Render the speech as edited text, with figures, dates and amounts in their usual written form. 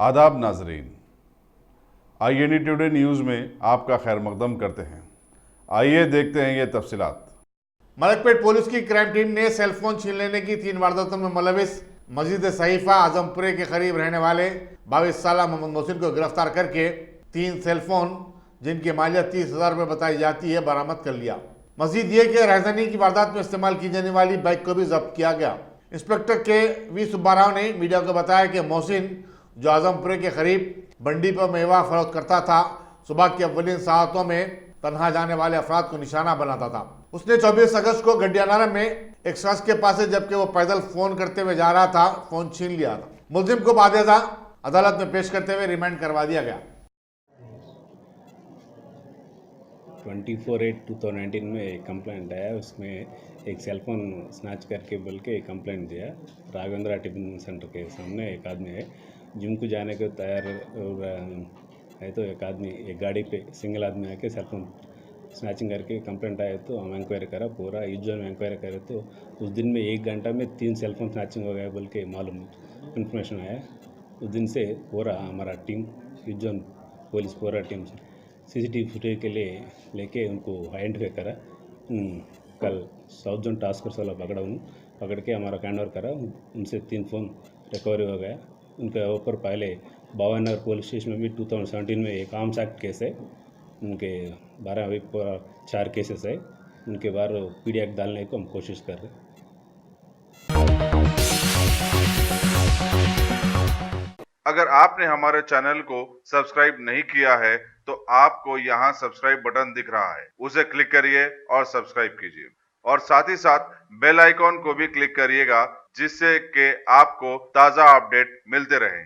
आदाब नाजरीन, INE today news में आपका खैर मकदम करते हैं। आइए देखते हैं ये तफसीलात। मलकपेट पुलिस की क्राइम टीम ने सेलफोन छीन लेने की 3 वारदातों में मुलविस मस्जिद सहीफा आजमपुरे के करीब रहने वाले 22 साल मोहम्मद मोहसिन को गिरफ्तार करके 3 सेलफोन जिनकी मालियत 30,000 रुपये बताई जाती है बरामद कर लिया। मजीद ये कि राजधानी की वारदात में इस्तेमाल की जाने वाली बाइक को भी जब्त किया गया। इंस्पेक्टर के वी सुब्बा राव ने मीडिया को बताया कि मोहसिन जो आजमपुरे के करीब बंडी पर मेवा फरोख्त करता था, सुबह की अव्वलीन सातों में तनहा जाने वाले अफराद को निशाना बनाता था। उसने 24 अगस्त को गड्डियानारा में एक शख्स के पास से जबकि वो पैदल फोन करते हुए जा रहा था, फोन छीन लिया था। मुलजिम को बाकायदा अदालत में पेश करते हुए रिमांड करवा दिया गया। 24/8/2019 में एक कंप्लेंट आया, उसमें एक सेलफोन स्नैच करके बोल के एक कंप्लेंट दिया। राघवेंद्र टिफिन सेंटर के सामने एक आदमी है, जिम को जाने को तैयार है, तो एक आदमी एक गाड़ी पे सिंगल आदमी आके सेलफोन स्नैचिंग करके कंप्लेंट आया, तो हम इंक्वायरी करा, पूरा यूजर में इंक्वायरी करे तो उस दिन में 1 घंटा में 3 सेलफोन स्नैचिंग हो गया बोल के मालूम इन्फॉर्मेशन आया। उस दिन से पूरा हमारा टीम यूजर पुलिस पूरा टीम CCTV फुटेज के लिए लेके उनको आइडेंटिफाई करा। कल साउथ जोन टास्क फोर्स वाला पकड़ के हमारा हैंड ओवर करा। उनसे 3 फ़ोन रिकवरी हो गया। उनके ऊपर पहले भावनगर पुलिस स्टेशन में भी 2017 में एक आर्म्स एक्ट केस है, उनके 12 अभी पूरा 4 केसेस है। उनके बाद PD एक्ट डालने को हम कोशिश कर रहे हैं। अगर आपने हमारे चैनल को सब्सक्राइब नहीं किया है तो आपको यहाँ सब्सक्राइब बटन दिख रहा है, उसे क्लिक करिए और सब्सक्राइब कीजिए और साथ ही साथ बेल आइकॉन को भी क्लिक करिएगा, जिससे कि आपको ताज़ा अपडेट मिलते रहें।